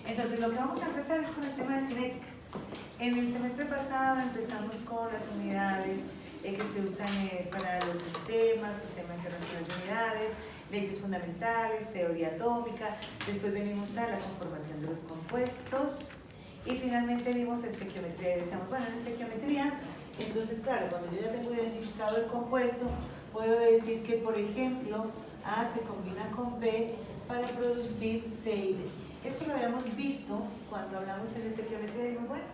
Entonces, lo que vamos a empezar es con el tema de cinética. En el semestre pasado empezamos con las unidades que se usan para los sistemas, Sistema Internacional de Unidades, leyes fundamentales, teoría atómica, después venimos a la conformación de los compuestos y finalmente vimos estequiometría y decíamos, bueno, en estequiometría, entonces claro, cuando yo ya tengo identificado el compuesto, puedo decir que por ejemplo A se combina con B para producir C y D. Esto lo habíamos visto cuando hablamos en estequiometría y dijimos, bueno,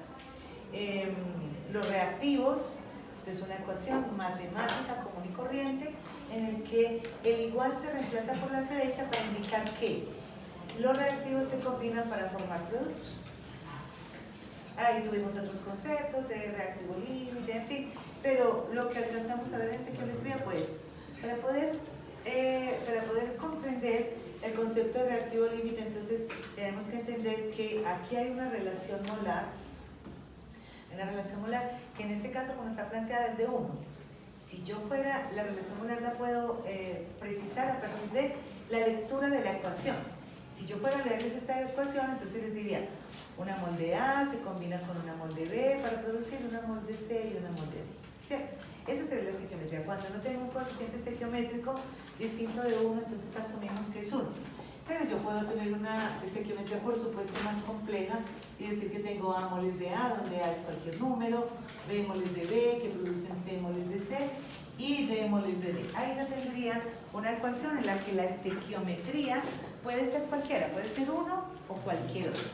los reactivos, esto es una ecuación matemática común y corriente en el que el igual se reemplaza por la flecha para indicar que los reactivos se combinan para formar productos. Ahí tuvimos otros conceptos de reactivo límite, en fin, pero lo que alcanzamos a ver en estequiometría fue esto. Para poder comprender el concepto de reactivo límite, entonces tenemos que entender que aquí hay una relación molar que en este caso, como está planteada, es de 1. Si yo fuera, la relación molar la puedo precisar a partir de la lectura de la ecuación. Si yo fuera a leerles esta ecuación, entonces les diría, una mol de A se combina con una mol de B para producir una mol de C y una mol de D. ¿Cierto? Esa sería la estequiometría. Cuando no tengo un coeficiente estequiométrico distinto de 1, entonces asumimos que es 1. Pero yo puedo tener una estequiometría, por supuesto, más compleja y decir que tengo A moles de A, donde A es cualquier número, B moles de B, que producen C moles de C, y D moles de D. Ahí ya tendría una ecuación en la que la estequiometría puede ser cualquiera, puede ser 1 o cualquier otro.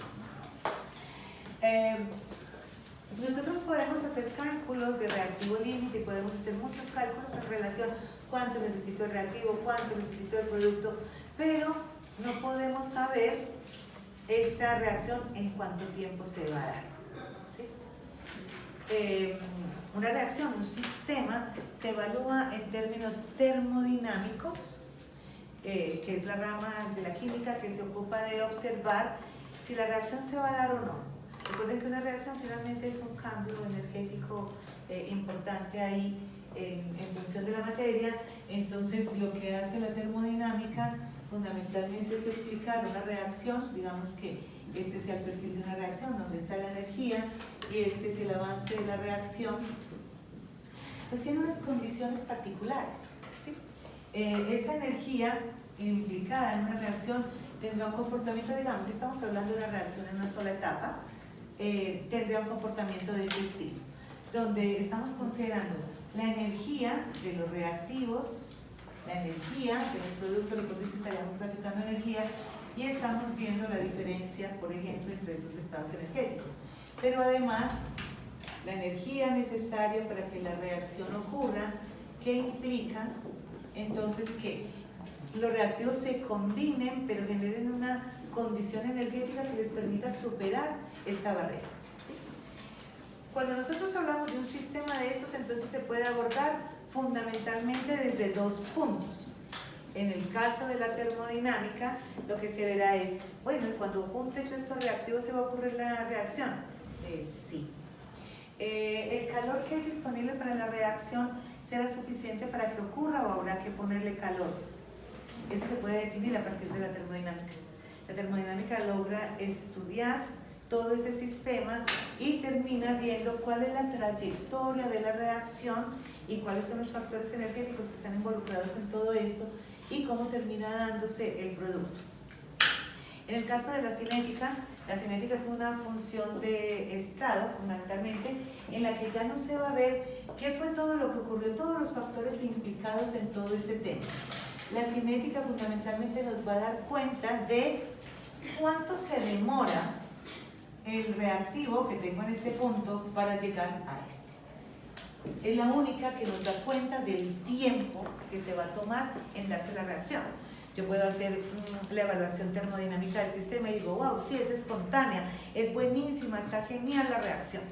Nosotros podemos hacer cálculos de reactivo límite y podemos hacer muchos cálculos en relación cuánto necesito el reactivo, cuánto necesito el producto, pero no podemos saber esta reacción en cuánto tiempo se va a dar. ¿Sí? Una reacción, un sistema, se evalúa en términos termodinámicos, que es la rama de la química que se ocupa de observar si la reacción se va a dar o no. Recuerden que una reacción finalmente es un cambio energético importante ahí en función de la materia. Entonces lo que hace la termodinámica fundamentalmente es explicar una reacción, digamos que este sea el perfil de una reacción, donde está la energía y este es el avance de la reacción, pues tiene unas condiciones particulares, ¿sí? Esa energía implicada en una reacción tendrá un comportamiento, digamos, si estamos hablando de una reacción en una sola etapa, tendría un comportamiento de este estilo, donde estamos considerando la energía de los reactivos, la energía de los productos, recuerden que estaríamos graficando energía y estamos viendo la diferencia, por ejemplo, entre estos estados energéticos. Pero además, la energía necesaria para que la reacción ocurra, que implica entonces que los reactivos se combinen, pero generen una condición energética que les permita superar esta barrera, ¿sí? Cuando nosotros hablamos de un sistema de estos, entonces se puede abordar fundamentalmente desde dos puntos. En el caso de la termodinámica, lo que se verá es, bueno, cuando junte yo estos reactivos, ¿se va a ocurrir la reacción? Sí. ¿El calor que hay disponible para la reacción será suficiente para que ocurra o habrá que ponerle calor? Eso se puede definir a partir de la termodinámica. La termodinámica logra estudiar todo ese sistema y termina viendo cuál es la trayectoria de la reacción y cuáles son los factores energéticos que están involucrados en todo esto y cómo termina dándose el producto. En el caso de la cinética es una función de estado, fundamentalmente, en la que ya no se va a ver qué fue todo lo que ocurrió, todos los factores implicados en todo este tema. La cinética fundamentalmente nos va a dar cuenta de cuánto se demora el reactivo que tengo en este punto para llegar a este. Es la única que nos da cuenta del tiempo que se va a tomar en darse la reacción. Yo puedo hacer la evaluación termodinámica del sistema y digo, wow, sí, es espontánea, es buenísima, está genial la reacción.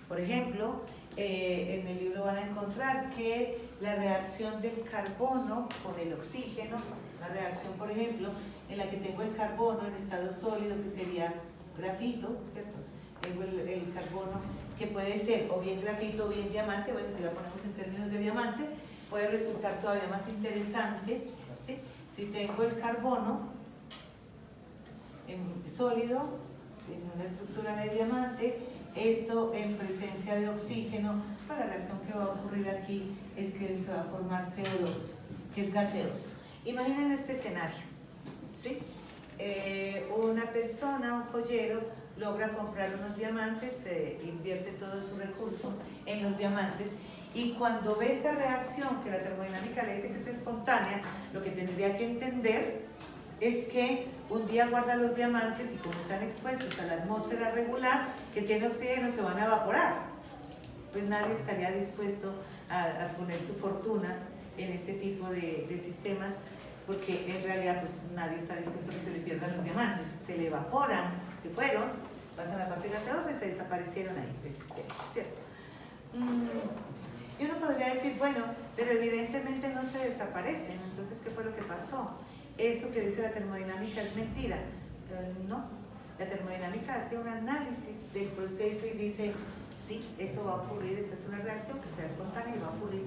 Por ejemplo, en el libro van a encontrar que la reacción del carbono con el oxígeno, la reacción, por ejemplo, en la que tengo el carbono en estado sólido, que sería grafito, ¿cierto? Tengo el carbono que puede ser o bien grafito o bien diamante. Bueno, si lo ponemos en términos de diamante, puede resultar todavía más interesante, ¿sí? Si tengo el carbono en sólido en una estructura de diamante, esto en presencia de oxígeno, pues la reacción que va a ocurrir aquí es que se va a formar CO2, que es gaseoso. Imaginen este escenario, ¿sí? Una persona, un joyero, logra comprar unos diamantes, invierte todo su recurso en los diamantes, y cuando ve esta reacción, que la termodinámica le dice que es espontánea, lo que tendría que entender es que un día guarda los diamantes y como están expuestos a la atmósfera regular que tiene oxígeno, se van a evaporar. Pues nadie estaría dispuesto a poner su fortuna en este tipo de sistemas, porque en realidad pues nadie está dispuesto a que se le pierdan los diamantes. Se le evaporan, se fueron, pasan a la fase gaseosa y se desaparecieron ahí del sistema, ¿cierto? Y uno podría decir, bueno, pero evidentemente no se desaparecen, entonces ¿qué fue lo que pasó? Eso que dice la termodinámica es mentira. No, la termodinámica hace un análisis del proceso y dice, sí, eso va a ocurrir, esta es una reacción que será espontánea y va a ocurrir.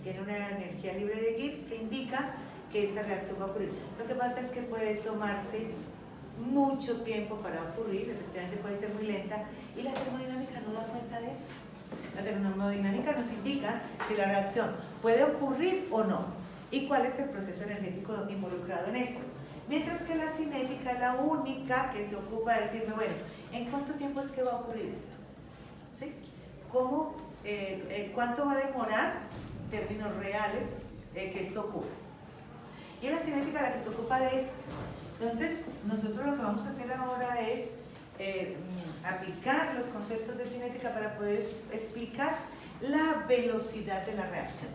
Tiene una energía libre de Gibbs que indica que esta reacción va a ocurrir. Lo que pasa es que puede tomarse mucho tiempo para ocurrir, efectivamente puede ser muy lenta, y la termodinámica no da cuenta de eso. La termodinámica nos indica si la reacción puede ocurrir o no, y cuál es el proceso energético involucrado en esto. Mientras que la cinética es la única que se ocupa de decirme, bueno, ¿en cuánto tiempo es que va a ocurrir esto? ¿Sí? ¿Cómo, cuánto va a demorar, en términos reales, que esto ocurra? Y es la cinética la que se ocupa de eso. Entonces, nosotros lo que vamos a hacer ahora es aplicar los conceptos de cinética para poder explicar la velocidad de la reacción.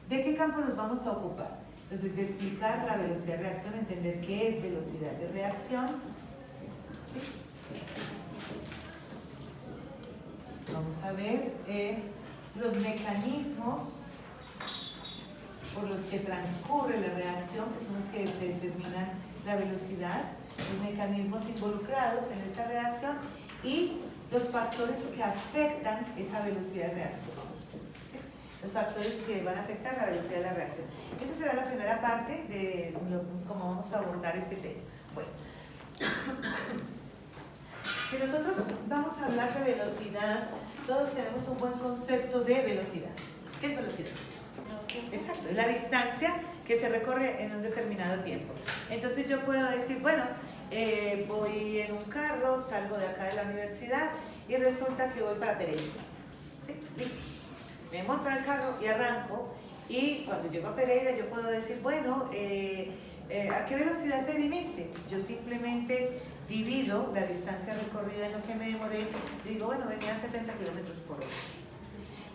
¿De qué campo nos vamos a ocupar? Entonces, de explicar la velocidad de reacción, entender qué es velocidad de reacción. ¿Sí? Vamos a ver los mecanismos por los que transcurre la reacción, que son los que determinan la velocidad, los mecanismos involucrados en esta reacción y los factores que afectan esa velocidad de reacción. ¿Sí? Los factores que van a afectar la velocidad de la reacción. Esa será la primera parte de cómo vamos a abordar este tema. Bueno, si nosotros vamos a hablar de velocidad, todos tenemos un buen concepto de velocidad. ¿Qué es velocidad? Exacto, es la distancia que se recorre en un determinado tiempo. Entonces yo puedo decir, bueno, voy en un carro, salgo de acá de la universidad y resulta que voy para Pereira. ¿Sí? Listo. Me monto en el carro y arranco, y cuando llego a Pereira yo puedo decir, bueno, ¿a qué velocidad te viniste? Yo simplemente divido la distancia recorrida en lo que me demoré y digo, bueno, venía a 70 kilómetros por hora.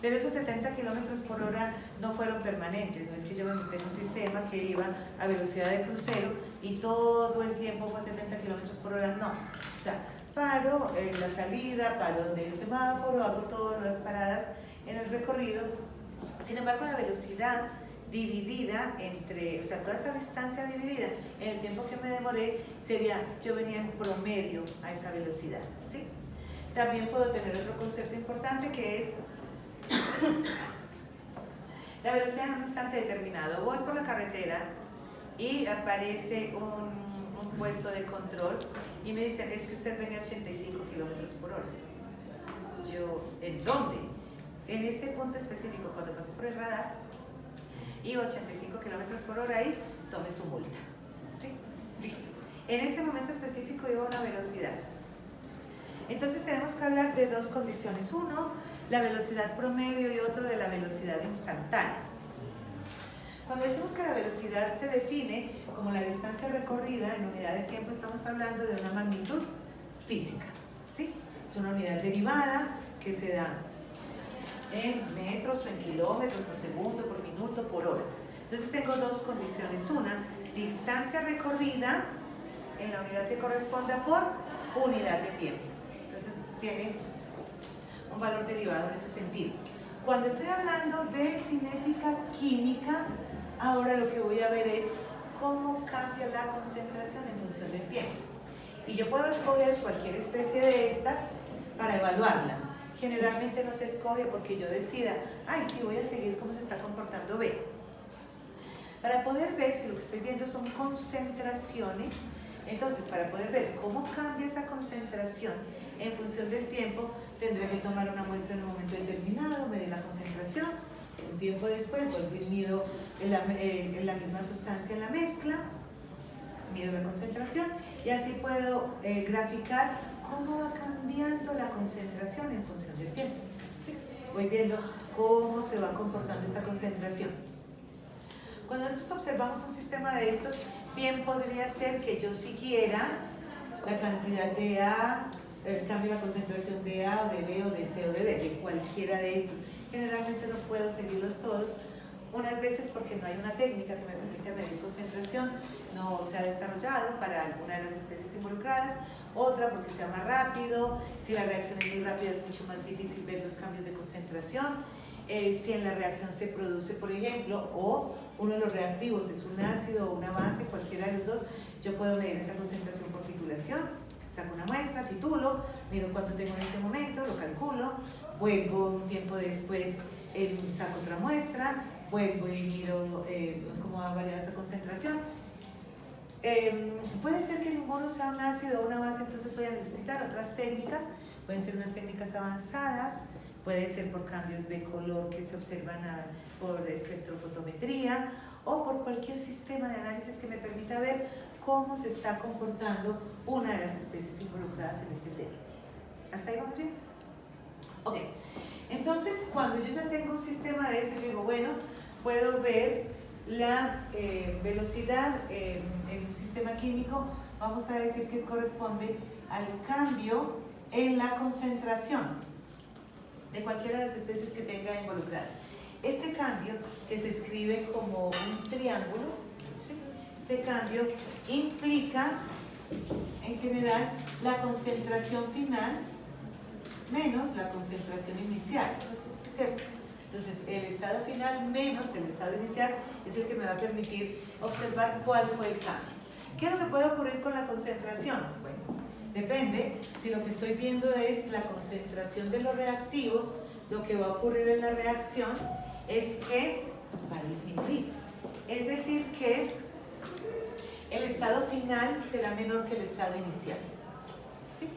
Pero esos 70 kilómetros por hora no fueron permanentes, no es que yo me metí en un sistema que iba a velocidad de crucero y todo el tiempo fue a 70 kilómetros por hora, no. O sea, paro en la salida, paro donde hay un semáforo, hago todas las paradas en el recorrido. Sin embargo, la velocidad dividida entre, o sea, toda esa distancia dividida en el tiempo que me demoré sería, yo venía en promedio a esa velocidad, ¿sí? También puedo tener otro concepto importante que es la velocidad en un instante determinado. Voy por la carretera y aparece un puesto de control y me dicen, es que usted venía a 85 kilómetros por hora. Yo, ¿en dónde? En este punto específico, cuando pasé por el radar, iba a 85 kilómetros por hora y tome su multa. ¿Sí? Listo. En este momento específico iba a una velocidad. Entonces tenemos que hablar de dos condiciones. Uno, la velocidad promedio, y otro de la velocidad instantánea. Cuando decimos que la velocidad se define como la distancia recorrida en unidad de tiempo, estamos hablando de una magnitud física, ¿sí? Es una unidad derivada que se da en metros o en kilómetros por segundo, por minuto, por hora. Entonces tengo dos condiciones. Una, distancia recorrida en la unidad que corresponda por unidad de tiempo. Entonces tiene un valor derivado en ese sentido. Cuando estoy hablando de cinética química, ahora lo que voy a ver es cómo cambia la concentración en función del tiempo. Y yo puedo escoger cualquier especie de estas para evaluarla. Generalmente no se escoge porque yo decida, ay, sí, voy a seguir cómo se está comportando B. Para poder ver si lo que estoy viendo son concentraciones, Entonces, para poder ver cómo cambia esa concentración en función del tiempo, tendré que tomar una muestra en un momento determinado, medir la concentración, un tiempo después vuelvo y mido la misma sustancia en la mezcla, mido la concentración y así puedo graficar cómo va cambiando la concentración en función del tiempo. ¿Sí? Voy viendo cómo se va comportando esa concentración. Cuando nosotros observamos un sistema de estos, bien podría ser que yo siguiera la cantidad de A, el cambio de la concentración de A o de B o de C o de D, de cualquiera de estos. Generalmente no puedo seguirlos todos, unas veces porque no hay una técnica que me permita medir concentración, no se ha desarrollado para alguna de las especies involucradas, otra porque sea más rápido, si la reacción es muy rápida es mucho más difícil ver los cambios de concentración. Si en la reacción se produce, por ejemplo, o uno de los reactivos es un ácido o una base, cualquiera de los dos, yo puedo medir esa concentración por titulación, saco una muestra, titulo, mido cuánto tengo en ese momento, lo calculo, vuelvo un tiempo después, saco otra muestra, vuelvo y miro cómo va a variar esa concentración. Puede ser que ninguno sea un ácido o una base, entonces voy a necesitar otras técnicas, pueden ser unas técnicas avanzadas, puede ser por cambios de color que se observan por espectrofotometría o por cualquier sistema de análisis que me permita ver cómo se está comportando una de las especies involucradas en este tema. ¿Hasta ahí vamos bien? Ok, entonces cuando yo ya tengo un sistema de eso, yo digo, bueno, puedo ver la velocidad en un sistema químico, vamos a decir que corresponde al cambio en la concentración de cualquiera de las especies que tenga involucradas. Este cambio, que se escribe como un triángulo, ¿sí? Este cambio implica, en general, la concentración final menos la concentración inicial, ¿cierto? Entonces, el estado final menos el estado inicial es el que me va a permitir observar cuál fue el cambio. ¿Qué es lo que puede ocurrir con la concentración? Bueno, depende, si lo que estoy viendo es la concentración de los reactivos, lo que va a ocurrir en la reacción es que va a disminuir. Es decir, que el estado final será menor que el estado inicial. ¿Sí?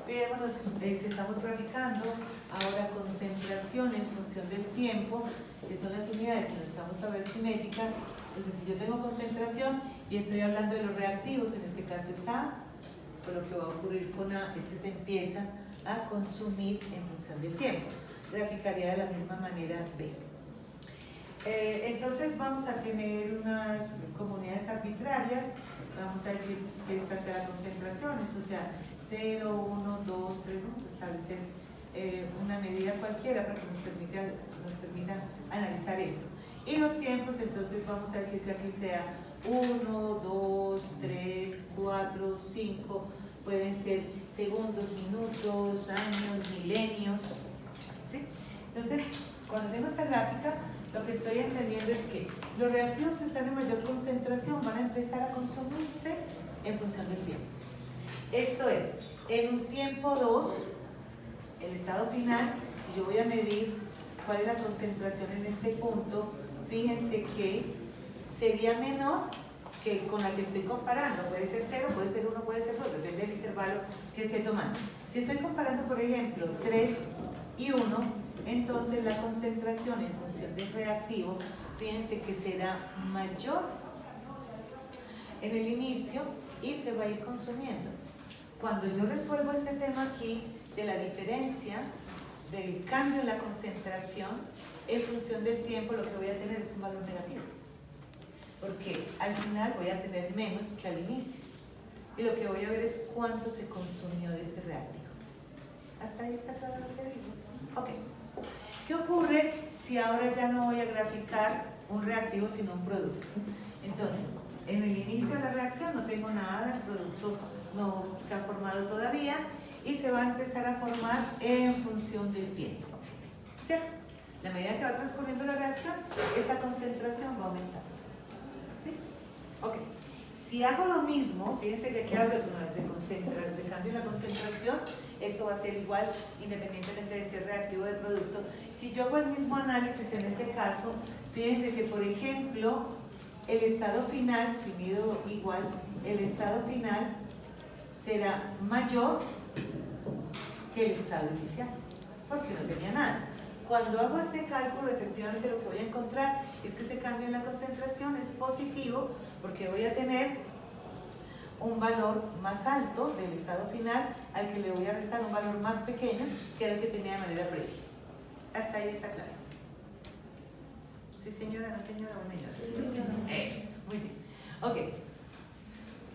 Veámonos, si estamos graficando ahora concentración en función del tiempo, que son las unidades que necesitamos saber cinética. Entonces, si yo tengo concentración y estoy hablando de los reactivos, en este caso es A, pues lo que va a ocurrir con A es que se empieza a consumir en función del tiempo. Graficaría de la misma manera B. Entonces vamos a tener unas comunidades arbitrarias, vamos a decir que esta sea la concentración, esto sea 0, 1, 2, 3, vamos a establecer una medida cualquiera para que nos permita analizar esto. Y los tiempos, entonces vamos a decir que aquí sea 1, 2, 3, 4, 5, pueden ser segundos, minutos, años, milenios. ¿Sí? Entonces, cuando tengo esta gráfica, lo que estoy entendiendo es que los reactivos que están en mayor concentración van a empezar a consumirse en función del tiempo. Esto es, en un tiempo 2, el estado final, si yo voy a medir cuál es la concentración en este punto, fíjense que sería menor que con la que estoy comparando. Puede ser 0, puede ser 1, puede ser 2, depende del intervalo que esté tomando. Si estoy comparando, por ejemplo, 3 y 1, entonces la concentración en función del reactivo, fíjense que será mayor en el inicio y se va a ir consumiendo. Cuando yo resuelvo este tema aquí de la diferencia del cambio en la concentración en función del tiempo, lo que voy a tener es un valor negativo, porque al final voy a tener menos que al inicio y lo que voy a ver es cuánto se consumió de ese reactivo. ¿Hasta ahí está claro lo que digo? Ok. ¿Qué ocurre si ahora ya no voy a graficar un reactivo sino un producto? Entonces, en el inicio de la reacción no tengo nada, el producto no se ha formado todavía y se va a empezar a formar en función del tiempo, ¿cierto? A medida que va transcurriendo la reacción, esta concentración va aumentando, ¿sí? Ok. Si hago lo mismo, fíjense que aquí hablo de cambio en la concentración, eso va a ser igual independientemente de ser reactivo del producto. Si yo hago el mismo análisis en ese caso, fíjense que por ejemplo, el estado final, si mido igual el estado final será mayor que el estado inicial, porque no tenía nada. Cuando hago este cálculo, efectivamente lo que voy a encontrar es que ese cambio en la concentración es positivo, porque voy a tener un valor más alto del estado final al que le voy a restar un valor más pequeño que era el que tenía de manera previa. Hasta ahí está claro. ¿Sí, señora? ¿No, señora? Bueno, señora. Eso, muy bien. Ok.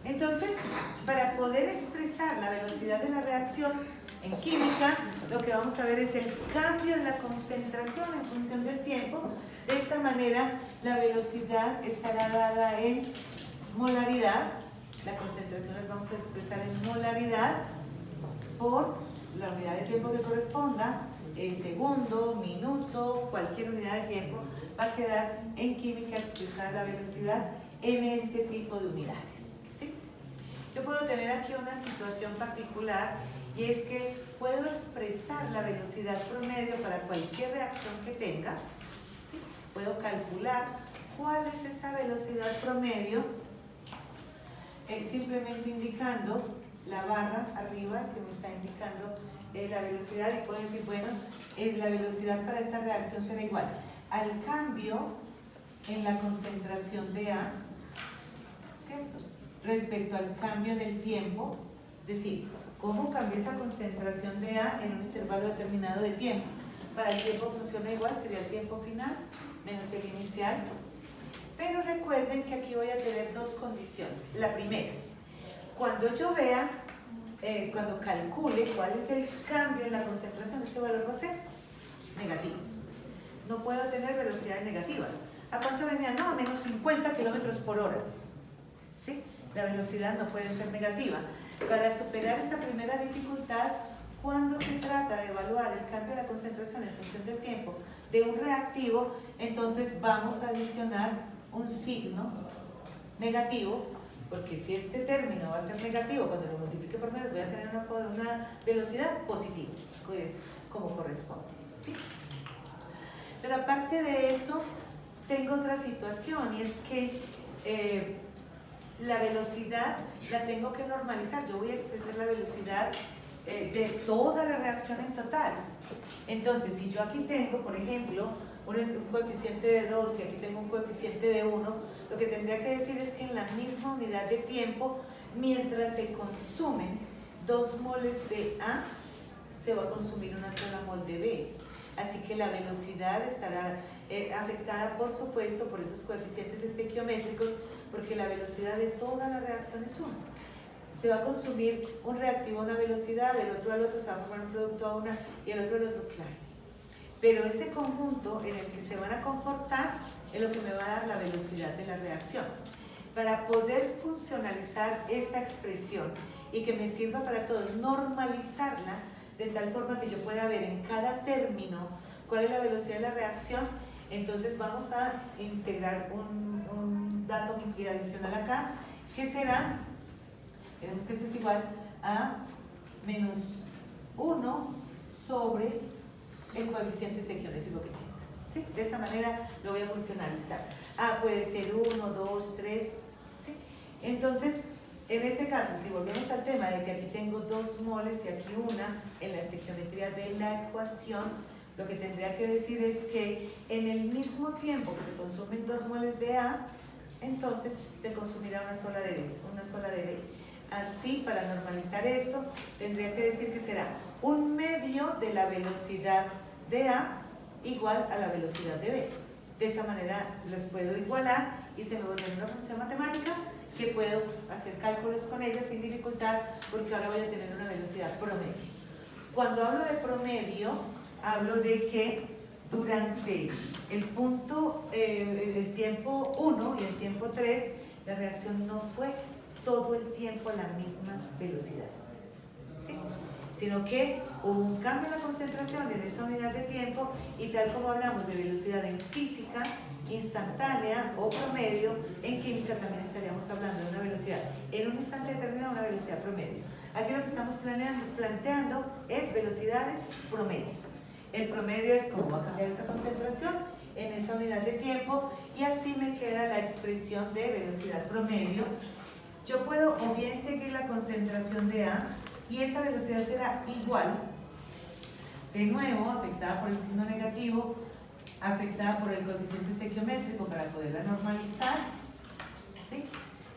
Entonces, para poder expresar la velocidad de la reacción en química, lo que vamos a ver es el cambio en la concentración en función del tiempo. De esta manera, la velocidad estará dada en molaridad. La concentración la vamos a expresar en molaridad por la unidad de tiempo que corresponda, segundo, minuto, cualquier unidad de tiempo, va a quedar en química expresada la velocidad en este tipo de unidades, ¿sí? Yo puedo tener aquí una situación particular y es que puedo expresar la velocidad promedio para cualquier reacción que tenga, ¿sí? Puedo calcular cuál es esa velocidad promedio simplemente indicando la barra arriba que me está indicando la velocidad, y puedo decir, bueno, la velocidad para esta reacción será igual al cambio en la concentración de A, ¿cierto?, respecto al cambio del tiempo, es decir, cómo cambia esa concentración de A en un intervalo determinado de tiempo. Para el tiempo funciona igual, sería el tiempo final menos el inicial. Pero recuerden que aquí voy a tener dos condiciones. La primera, cuando yo vea, cuando calcule cuál es el cambio en la concentración, este valor va a ser negativo. No puedo tener velocidades negativas. ¿A cuánto venía? No, a menos 50 kilómetros por hora. ¿Sí? La velocidad no puede ser negativa. Para superar esta primera dificultad, cuando se trata de evaluar el cambio de la concentración en función del tiempo de un reactivo, entonces vamos a adicionar un signo negativo, porque si este término va a ser negativo, cuando lo multiplique por menos voy a tener una velocidad positiva, pues como corresponde, ¿sí? Pero aparte de eso, tengo otra situación, y es que la velocidad la tengo que normalizar. Yo voy a expresar la velocidad de toda la reacción en total. Entonces, si yo aquí tengo, por ejemplo, un coeficiente de 2 y aquí tengo un coeficiente de 1, lo que tendría que decir es que en la misma unidad de tiempo, mientras se consumen 2 moles de A, se va a consumir una sola mol de B. Así que la velocidad estará afectada, por supuesto, por esos coeficientes estequiométricos, porque la velocidad de toda la reacción es 1. Se va a consumir un reactivo a una velocidad, el otro al otro, se va a formar un producto a una y el otro al otro, claro. Pero ese conjunto en el que se van a comportar es lo que me va a dar la velocidad de la reacción. Para poder funcionalizar esta expresión y que me sirva para todos, normalizarla de tal forma que yo pueda ver en cada término cuál es la velocidad de la reacción, entonces vamos a integrar un dato adicional acá, que será, veremos que esto es igual a menos 1 sobre el coeficiente estequiométrico que tengo, ¿sí? De esa manera lo voy a funcionalizar. Puede ser 1, 2, 3, ¿sí? Entonces, en este caso, si volvemos al tema de que aquí tengo 2 moles y aquí una en la estequiometría de la ecuación, lo que tendría que decir es que en el mismo tiempo que se consumen 2 moles de A, entonces se consumirá una sola de B. Así, para normalizar esto, tendría que decir que será un medio de la velocidad de A igual a la velocidad de B. De esta manera las puedo igualar y se me vuelve una función matemática que puedo hacer cálculos con ella sin dificultad, porque ahora voy a tener una velocidad promedio. Cuando hablo de promedio, hablo de que durante el punto, el tiempo 1 y el tiempo 3, la reacción no fue todo el tiempo a la misma velocidad, ¿sí? Sino que hubo un cambio en la concentración en esa unidad de tiempo, y tal como hablamos de velocidad en física, instantánea o promedio, en química también estaríamos hablando de una velocidad en un instante determinado, una velocidad promedio. Aquí lo que estamos planteando es velocidades promedio. El promedio es cómo va a cambiar esa concentración en esa unidad de tiempo, y así me queda la expresión de velocidad promedio yo puedo o bien seguir la concentración de A y esa velocidad será igual, de nuevo, afectada por el signo negativo, afectada por el coeficiente estequiométrico para poderla normalizar, ¿sí?,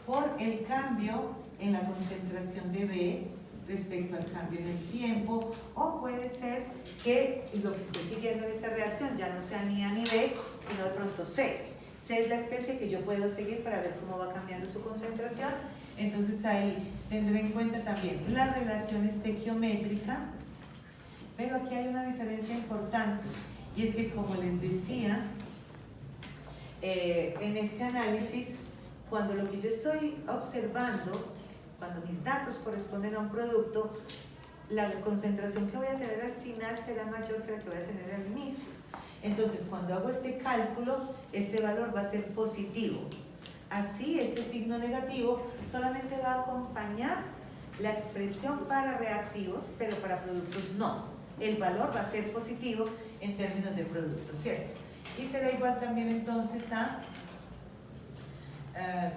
por el cambio en la concentración de B respecto al cambio en el tiempo, o puede ser que lo que esté siguiendo en esta reacción ya no sea ni A ni B, sino de pronto C. C es la especie que yo puedo seguir para ver cómo va cambiando su concentración. Entonces ahí tendré en cuenta también la relación estequiométrica, pero aquí hay una diferencia importante, y es que, como les decía, en este análisis, cuando lo que yo estoy observando, cuando mis datos corresponden a un producto, la concentración que voy a tener al final será mayor que la que voy a tener al inicio. Entonces, cuando hago este cálculo, este valor va a ser positivo. Así, este signo negativo solamente va a acompañar la expresión para reactivos, pero para productos no. El valor va a ser positivo en términos de productos, ¿cierto? Y será igual también entonces a,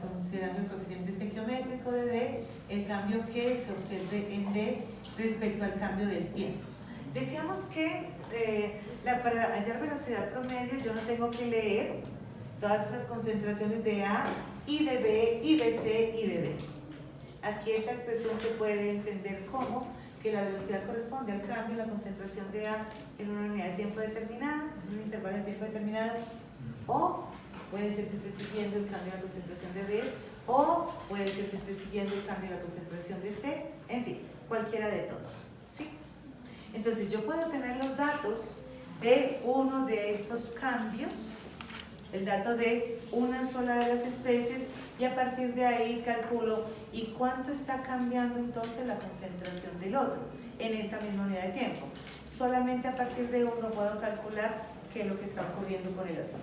considerando el coeficiente estequiométrico de D, el cambio que se observe en D respecto al cambio del tiempo. Decíamos que para hallar velocidad promedio yo no tengo que leer todas esas concentraciones de A y de B y de C y de D. Aquí esta expresión se puede entender como que la velocidad corresponde al cambio en la concentración de A en una unidad de tiempo determinada, en un intervalo de tiempo determinado, o puede ser que esté siguiendo el cambio en la concentración de B, o puede ser que esté siguiendo el cambio en la concentración de C, en fin, cualquiera de todos, ¿sí? Entonces yo puedo tener los datos de uno de estos cambios, el dato de una sola de las especies, y a partir de ahí calculo y cuánto está cambiando entonces la concentración del otro en esta misma unidad de tiempo. Solamente a partir de uno puedo calcular qué es lo que está ocurriendo con el otro.